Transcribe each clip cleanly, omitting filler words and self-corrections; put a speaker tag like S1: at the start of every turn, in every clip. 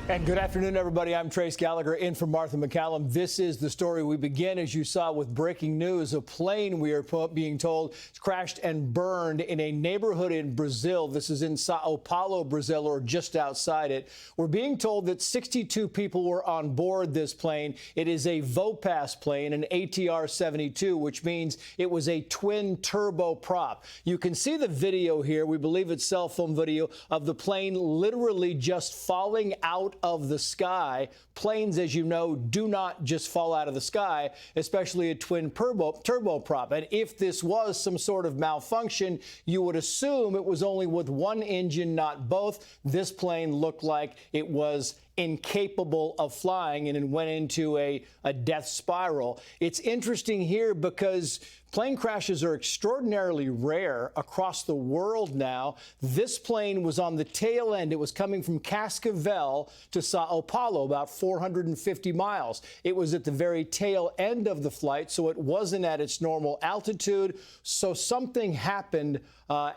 S1: And good afternoon, everybody. I'm Trace Gallagher in for Martha McCallum. This is the story. We begin, as you saw, with breaking news. A plane, we are being told, crashed and burned in a neighborhood in Brazil. This is in Sao Paulo, Brazil, or just outside it. We're being told that 62 people were on board this plane. It is a VOPAS plane, an ATR-72, which means it was a twin turboprop. You can see the video here. We believe it's cell phone video of the plane literally just falling out of the sky. Planes, as you know, do not just fall out of the sky, especially a twin turboprop. And if this was some sort of malfunction, you would assume it was only with one engine, not both. This plane looked like it was incapable of flying and it went into a death spiral. It's interesting here because plane crashes are extraordinarily rare across the world now. This plane was on the tail end. It was coming from Cascavel to Sao Paulo, about 450 miles. It was at the very tail end of the flight, so it wasn't at its normal altitude. So something happened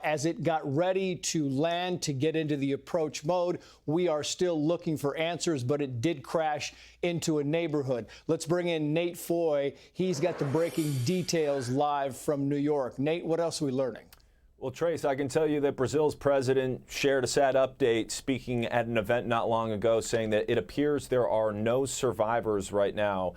S1: as it got ready to land, to get into the approach mode. We are still looking for answers, but it did crash into a neighborhood. Let's bring in Nate Foy. He's got the breaking details live from New York. Nate, what else are we learning?
S2: Well, Trace, I can tell you that Brazil's president shared a sad update speaking at an event not long ago, saying that it appears there are no survivors right now.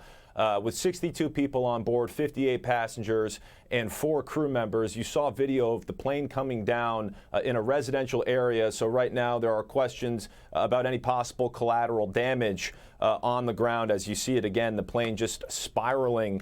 S2: With 62 people on board, 58 passengers, and 4 crew members. You saw video of the plane coming down in a residential area. So right now there are questions about any possible collateral damage on the ground. As you see it again, the plane just spiraling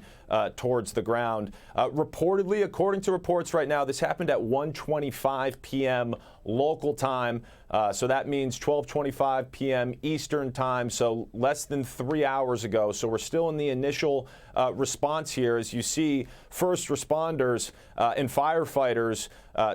S2: towards the ground. Reportedly, according to reports right now, this happened at 1:25 p.m. local time. So that means 12:25 p.m. Eastern time, so less than 3 hours ago. So we're still in the initial response here. As you see, first responders and firefighters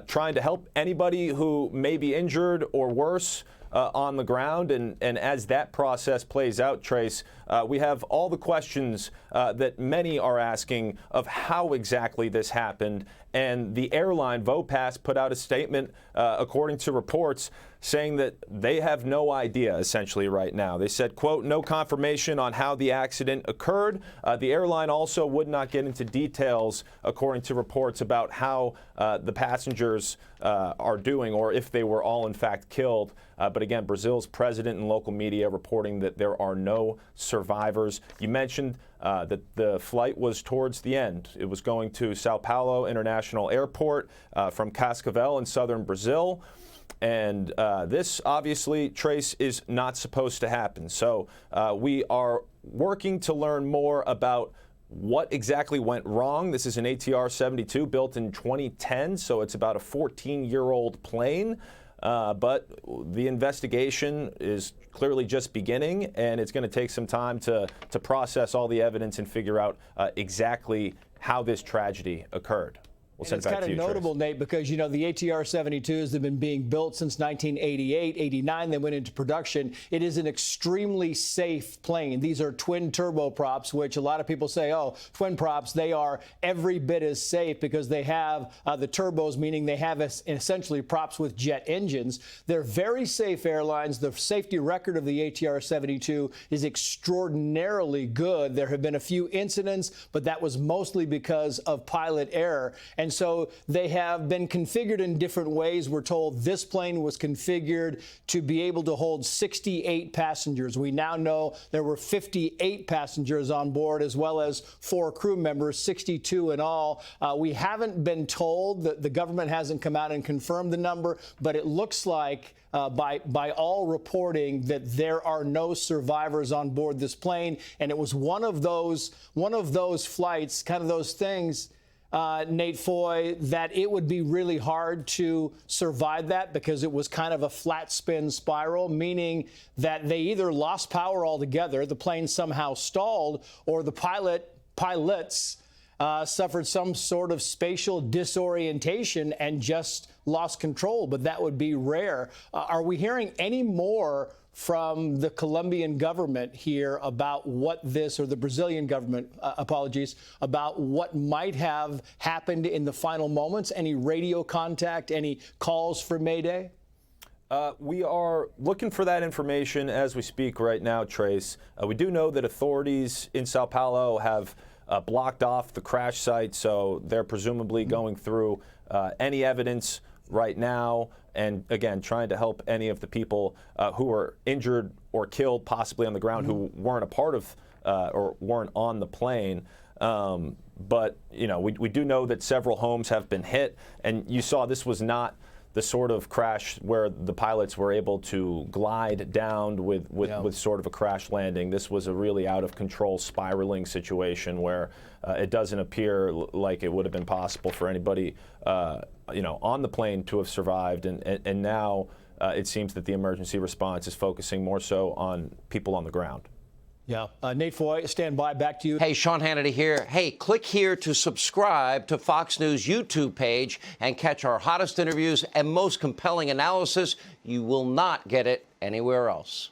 S2: trying to help anybody who may be injured or worse on the ground. And as that process plays out, Trace, we have all the questions that many are asking of how exactly this happened. And the airline, VOPAS, put out a statement, according to reports, saying that they have no idea, essentially, right now. They said, quote, no confirmation on how the accident occurred. The airline also would not get into details, according to reports, about how the passengers are doing or if they were all, in fact, killed. But again, Brazil's president and local media reporting that there are no survivors. You mentioned that the flight was towards the end. It was going to Sao Paulo International Airport from Cascavel in southern Brazil. And this, obviously, Trace, is not supposed to happen. So we are working to learn more about what exactly went wrong. This is an ATR-72 built in 2010, so it's about a 14-year-old plane. But the investigation is clearly just beginning, and it's going to take some time to process all the evidence and figure out exactly how this tragedy occurred. We'll send it back to you,
S1: It's kind of notable, Nate, because, you know, the ATR-72s have been being built since 1988, 89. They went into production. It is an extremely safe plane. These are twin turboprops, which a lot of people say, oh, twin props, they are every bit as safe because they have the turbos, meaning they have essentially props with jet engines. They're very safe airlines. The safety record of the ATR-72 is extraordinarily good. There have been a few incidents, but that was mostly because of pilot error. And so they have been configured in different ways. We're told this plane was configured to be able to hold 68 passengers. We now know there were 58 passengers on board, as well as 4 crew members, 62 in all. We haven't been told, that the government hasn't come out and confirmed the number, but it looks like by all reporting that there are no survivors on board this plane. And it was one of those flights, kind of those things, Nate Foy, that it would be really hard to survive that because it was kind of a flat spin spiral, meaning that they either lost power altogether, the plane somehow stalled, or the pilots suffered some sort of spatial disorientation and just lost control. But that would be rare. Are we hearing any more from the Colombian government here about what this, or the Brazilian government, apologies, about what might have happened in the final moments? Any radio contact, any calls for Mayday?
S2: We are looking for that information as we speak right now, Trace. We do know that authorities in Sao Paulo have blocked off the crash site, so they're presumably going through any evidence right now and, again, trying to help any of the people who were injured or killed, possibly on the ground, who weren't a part of or weren't on the plane. But, you know, we do know that several homes have been hit, and you saw this was not the sort of crash where the pilots were able to glide down with sort of a crash landing. This was a really out of control spiraling situation where it doesn't appear like it would have been possible for anybody, you know, on the plane to have survived. And now it seems that the emergency response is focusing more so on people on the ground.
S1: Yeah. Nate Foy, stand by. Back to you.
S3: Hey, Sean Hannity here. Hey, click here to subscribe to Fox News YouTube page and catch our hottest interviews and most compelling analysis. You will not get it anywhere else.